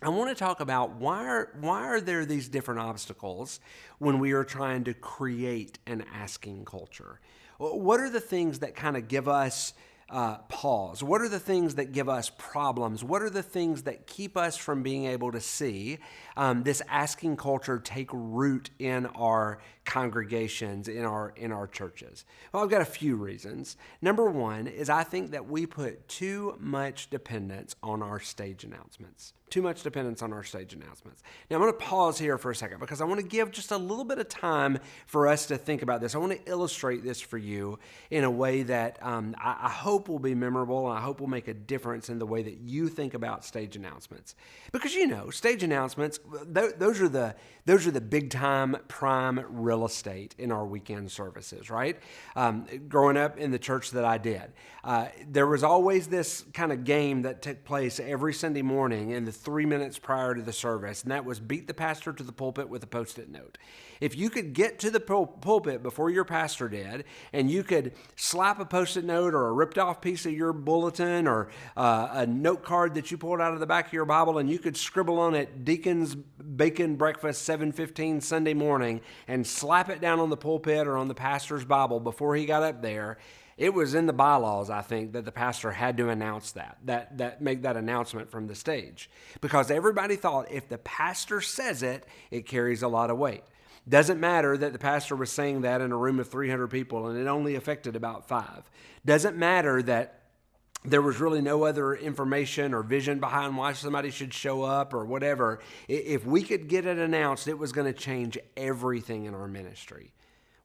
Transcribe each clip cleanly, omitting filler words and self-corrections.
I want to talk about why are there these different obstacles when we are trying to create an asking culture? What are the things that kind of give us pause? What are the things that give us problems? What are the things that keep us from being able to see this asking culture take root in our congregations, in our churches? Well, I've got a few reasons. Number one is I think that we put too much dependence on our stage announcements. Too much dependence on our stage announcements. Now, I'm going to pause here for a second because I want to give just a little bit of time for us to think about this. I want to illustrate this for you in a way that I hope will be memorable, and I hope will make a difference in the way that you think about stage announcements. Because stage announcements, those are the big time prime real estate in our weekend services, right? Growing up in the church that I did, there was always this kind of game that took place every Sunday morning in the 3 minutes prior to the service, and that was beat the pastor to the pulpit with a Post-it note. If you could get to the pulpit before your pastor did, and you could slap a Post-it note or a ripped off piece of your bulletin or a note card that you pulled out of the back of your Bible, and you could scribble on it, Deacon's Bacon Breakfast 7:15 Sunday morning, and slap it down on the pulpit or on the pastor's Bible before he got up there, it was in the bylaws, I think, that the pastor had to announce that make that announcement from the stage. Because everybody thought if the pastor says it, it carries a lot of weight. Doesn't matter that the pastor was saying that in a room of 300 people and it only affected about 5. Doesn't matter that there was really no other information or vision behind why somebody should show up or whatever. If we could get it announced, it was going to change everything in our ministry.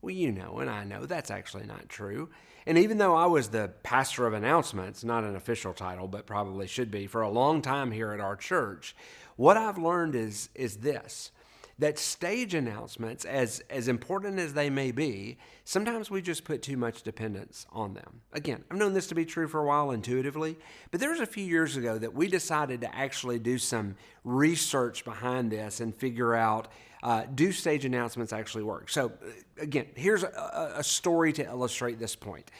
Well, and I know that's actually not true. And even though I was the pastor of announcements, not an official title, but probably should be, for a long time here at our church, what I've learned is this, that stage announcements, as important as they may be, sometimes we just put too much dependence on them. Again, I've known this to be true for a while intuitively, but there was a few years ago that we decided to actually do some research behind this and figure out, do stage announcements actually work? So again, here's a story to illustrate this point.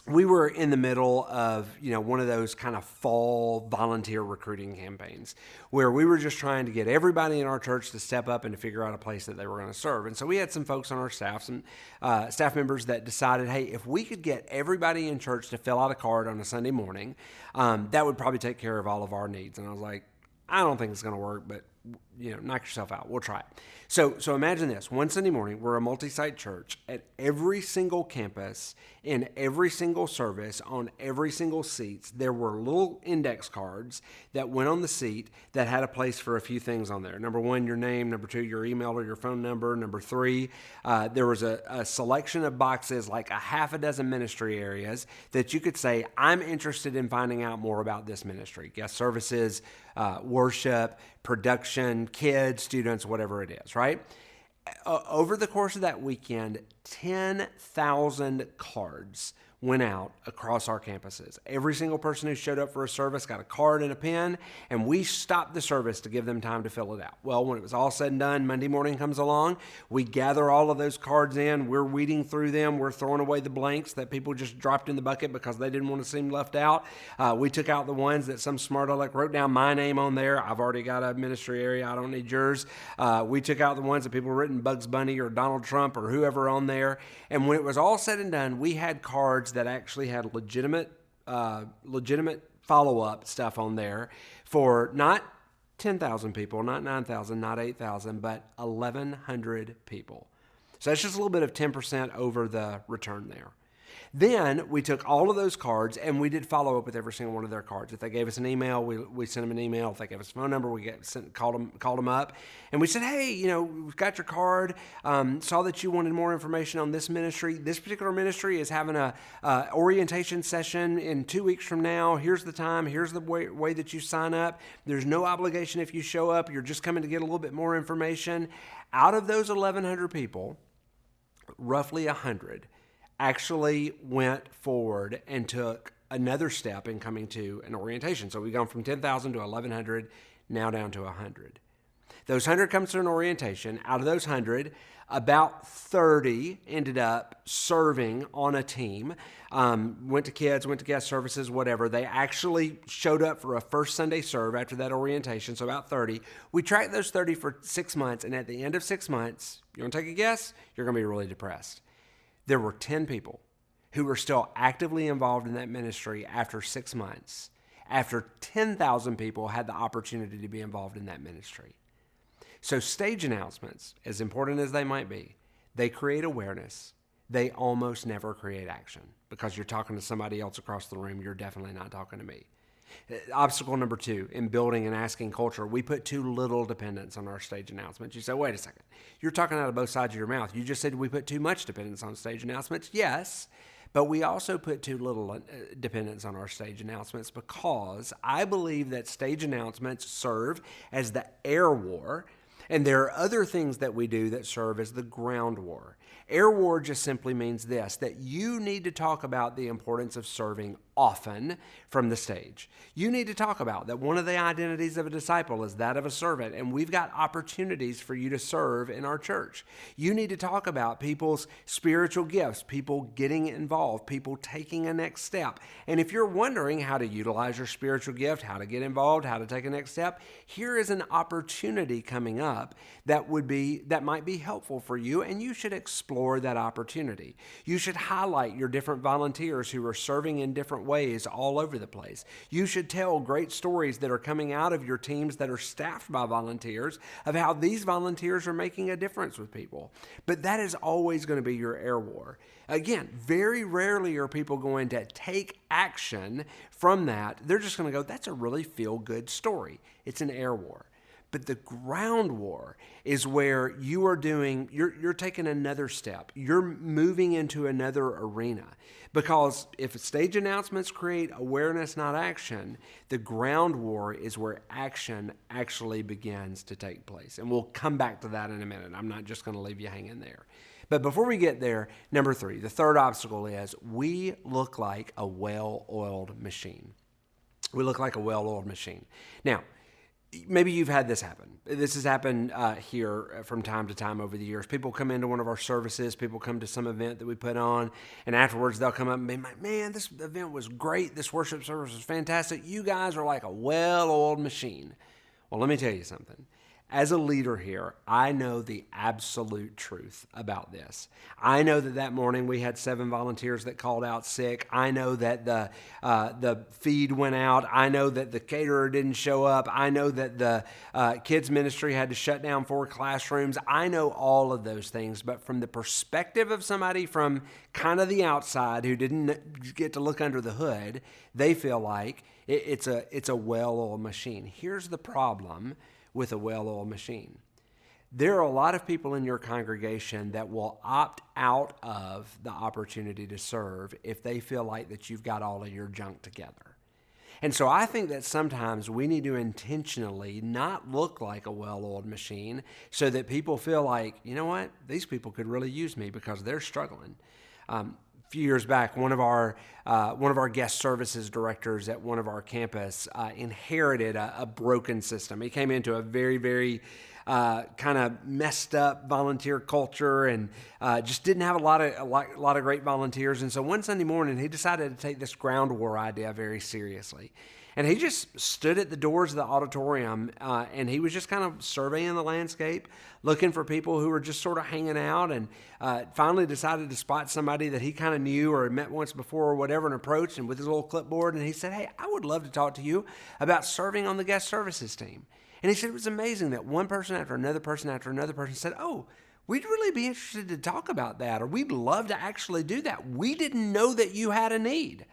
We were in the middle of, one of those kind of fall volunteer recruiting campaigns where we were just trying to get everybody in our church to step up and to figure out a place that they were going to serve. And so we had some folks on our staff, some staff members that decided, hey, if we could get everybody in church to fill out a card on a Sunday morning, that would probably take care of all of our needs. And I was like, I don't think it's going to work, but knock yourself out. We'll try it. So imagine this. One Sunday morning, we're a multi-site church. At every single campus, in every single service, on every single seat, there were little index cards that went on the seat that had a place for a few things on there. Number 1, your name. Number 2, your email or your phone number. Number 3, there was a selection of boxes, like a half a dozen ministry areas that you could say, I'm interested in finding out more about this ministry. Guest services, worship, production, kids, students, whatever it is, right? Over the course of that weekend, 10,000 cards went out across our campuses. Every single person who showed up for a service got a card and a pen, and we stopped the service to give them time to fill it out. Well, when it was all said and done, Monday morning comes along, we gather all of those cards in, we're weeding through them, we're throwing away the blanks that people just dropped in the bucket because they didn't want to seem left out. We took out the ones that some smart aleck wrote down my name on there. I've already got a ministry area, I don't need yours. We took out the ones that people written Bugs Bunny or Donald Trump or whoever on there. And when it was all said and done, we had cards that actually had legitimate follow-up stuff on there for not 10,000 people, not 9,000, not 8,000, but 1,100 people. So that's just a little bit of 10% over the return there. Then we took all of those cards and we did follow up with every single one of their cards. If they gave us an email, we sent them an email. If they gave us a phone number, called them up, and we said, hey, we've got your card. Saw that you wanted more information on this ministry. This particular ministry is having a orientation session in 2 weeks from now. Here's the time. Here's the way that you sign up. There's no obligation if you show up. You're just coming to get a little bit more information. Out of those 1,100 people, roughly 100 actually went forward and took another step in coming to an orientation. So we've gone from 10,000 to 1,100, now down to 100. Those 100 comes to an orientation. Out of those 100, about 30 ended up serving on a team, went to kids, went to guest services, whatever. They actually showed up for a first Sunday serve after that orientation, so about 30. We tracked those 30 for 6 months, and at the end of 6 months, you want to take a guess? You're going to be really depressed. There were 10 people who were still actively involved in that ministry after 6 months, after 10,000 people had the opportunity to be involved in that ministry. So stage announcements, as important as they might be, they create awareness. They almost never create action because you're talking to somebody else across the room. You're definitely not talking to me. Obstacle number 2 in building and asking culture, we put too little dependence on our stage announcements. You say, wait a second, you're talking out of both sides of your mouth. You just said we put too much dependence on stage announcements. Yes, but we also put too little dependence on our stage announcements because I believe that stage announcements serve as the air war. And there are other things that we do that serve as the ground war. Air war just simply means this, that you need to talk about the importance of serving often from the stage. You need to talk about that one of the identities of a disciple is that of a servant, and we've got opportunities for you to serve in our church. You need to talk about people's spiritual gifts, people getting involved, people taking a next step. And if you're wondering how to utilize your spiritual gift, how to get involved, how to take a next step, here is an opportunity coming up that might be helpful for you, and you should explore that opportunity. You should highlight your different volunteers who are serving in different ways all over the place. You should tell great stories that are coming out of your teams that are staffed by volunteers of how these volunteers are making a difference with people. But that is always going to be your air war. Again, very rarely are people going to take action from that. They're just going to go, that's a really feel-good story. It's an air war. But the ground war is where you're taking another step. You're moving into another arena. Because if stage announcements create awareness, not action, the ground war is where action actually begins to take place. And we'll come back to that in a minute. I'm not just going to leave you hanging there. But before we get there, number 3, the third obstacle is we look like a well-oiled machine. We look like a well-oiled machine. Now, maybe you've had this happen. This has happened here from time to time over the years. People come into one of our services. People come to some event that we put on, and afterwards they'll come up and be like, man, this event was great. This worship service was fantastic. You guys are like a well-oiled machine. Well, let me tell you something. As a leader here, I know the absolute truth about this. I know that morning we had 7 volunteers that called out sick. I know that the feed went out. I know that the caterer didn't show up. I know that the kids ministry had to shut down 4 classrooms. I know all of those things, but from the perspective of somebody from kind of the outside who didn't get to look under the hood, they feel like it's a well-oiled machine. Here's the problem with a well-oiled machine. There are a lot of people in your congregation that will opt out of the opportunity to serve if they feel like that you've got all of your junk together. And so I think that sometimes we need to intentionally not look like a well-oiled machine so that people feel like, you know what, these people could really use me because they're struggling. A few years back, one of our guest services directors at one of our campus inherited a broken system. He came into a very, very kind of messed up volunteer culture and just didn't have a lot of great volunteers. And so one Sunday morning, he decided to take this ground war idea very seriously. And he just stood at the doors of the auditorium and he was just kind of surveying the landscape, looking for people who were just sort of hanging out, and finally decided to spot somebody that he kind of knew or had met once before or whatever, and approached him with his little clipboard. And he said, hey, I would love to talk to you about serving on the guest services team. And he said it was amazing that one person after another person said, oh, we'd really be interested to talk about that, or we'd love to actually do that. We didn't know that you had a need.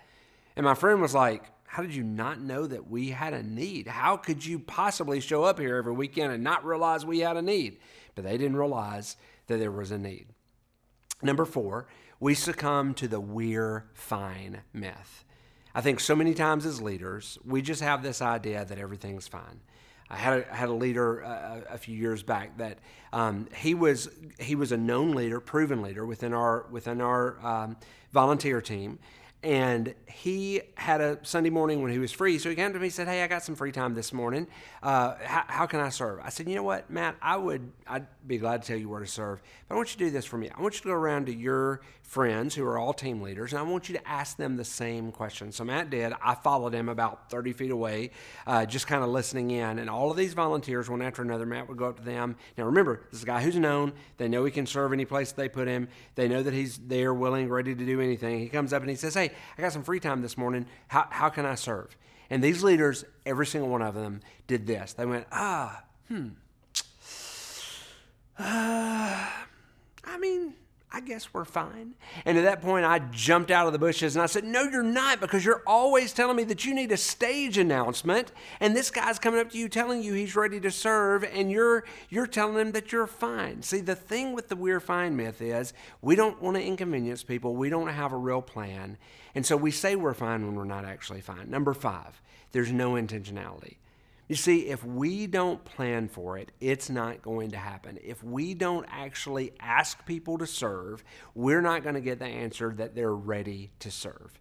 And my friend was like, how did you not know that we had a need? How could you possibly show up here every weekend and not realize we had a need? But they didn't realize that there was a need. Number 4, we succumb to the we're fine myth. I think so many times as leaders, we just have this idea that everything's fine. I had a leader a few years back that he was a known leader, proven leader within our volunteer team. And he had a Sunday morning when he was free. So he came to me and said, hey, I got some free time this morning. How can I serve? I said, you know what, Matt, I'd be glad to tell you where to serve. But I want you to do this for me. I want you to go around to your friends who are all team leaders, and I want you to ask them the same question. So Matt did. I followed him about 30 feet away, just kind of listening in. And all of these volunteers, one after another, Matt would go up to them. Now remember, this is a guy who's known. They know he can serve any place they put him. They know that he's there, willing, ready to do anything. He comes up and he says, hey, I got some free time this morning. How can I serve? And these leaders, every single one of them, did this. They went, I guess we're fine. And at that point, I jumped out of the bushes and I said, no, you're not, because you're always telling me that you need a stage announcement. And this guy's coming up to you telling you he's ready to serve, and you're telling him that you're fine. See, the thing with the we're fine myth is we don't want to inconvenience people. We don't have a real plan. And so we say we're fine when we're not actually fine. Number 5, there's no intentionality. You see, if we don't plan for it, it's not going to happen. If we don't actually ask people to serve, we're not going to get the answer that they're ready to serve.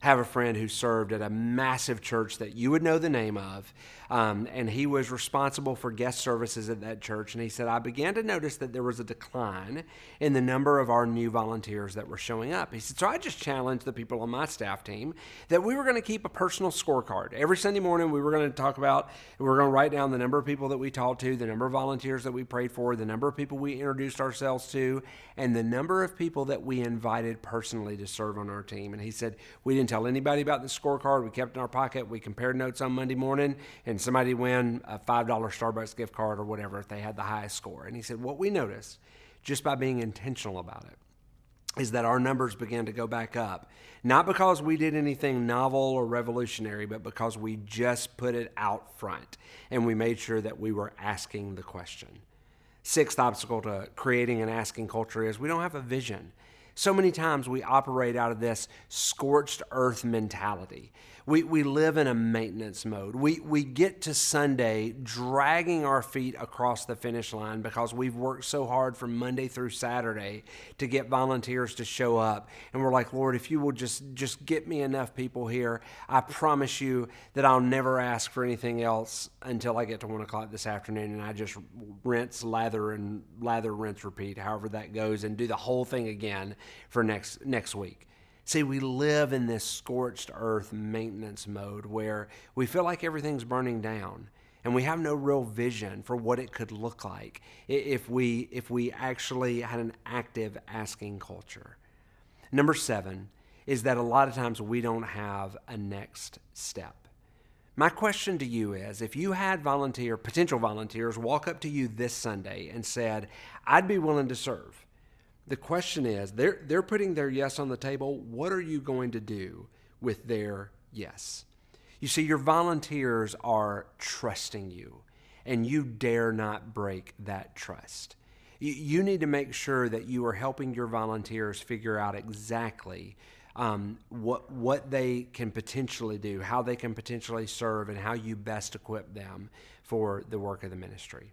I have a friend who served at a massive church that you would know the name of, and he was responsible for guest services at that church. And he said, I began to notice that there was a decline in the number of our new volunteers that were showing up. He said, so I just challenged the people on my staff team that we were going to keep a personal scorecard. Every Sunday morning, we were going to write down the number of people that we talked to, the number of volunteers that we prayed for, the number of people we introduced ourselves to, and the number of people that we invited personally to serve on our team. And he said, we didn't tell anybody about the scorecard. We kept it in our pocket. We compared notes on Monday morning, and somebody win a $5 Starbucks gift card or whatever if they had the highest score. And he said, what we noticed, just by being intentional about it, is that our numbers began to go back up. Not because we did anything novel or revolutionary, but because we just put it out front and we made sure that we were asking the question. 6th obstacle to creating an asking culture is we don't have a vision. So many times we operate out of this scorched earth mentality. We live in a maintenance mode. We get to Sunday dragging our feet across the finish line because we've worked so hard from Monday through Saturday to get volunteers to show up. And we're like, Lord, if you will just get me enough people here, I promise you that I'll never ask for anything else until I get to 1 o'clock this afternoon, and I just rinse, lather, rinse, repeat, however that goes, and do the whole thing again for next week. See, we live in this scorched earth maintenance mode where we feel like everything's burning down, and we have no real vision for what it could look like if we actually had an active asking culture. Number 7 is that a lot of times we don't have a next step. My question to you is, if you had potential volunteers walk up to you this Sunday and said, I'd be willing to serve. The question is, they're putting their yes on the table. What are you going to do with their yes? You see, your volunteers are trusting you, and you dare not break that trust. You need to make sure that you are helping your volunteers figure out exactly what they can potentially do, how they can potentially serve, and how you best equip them for the work of the ministry.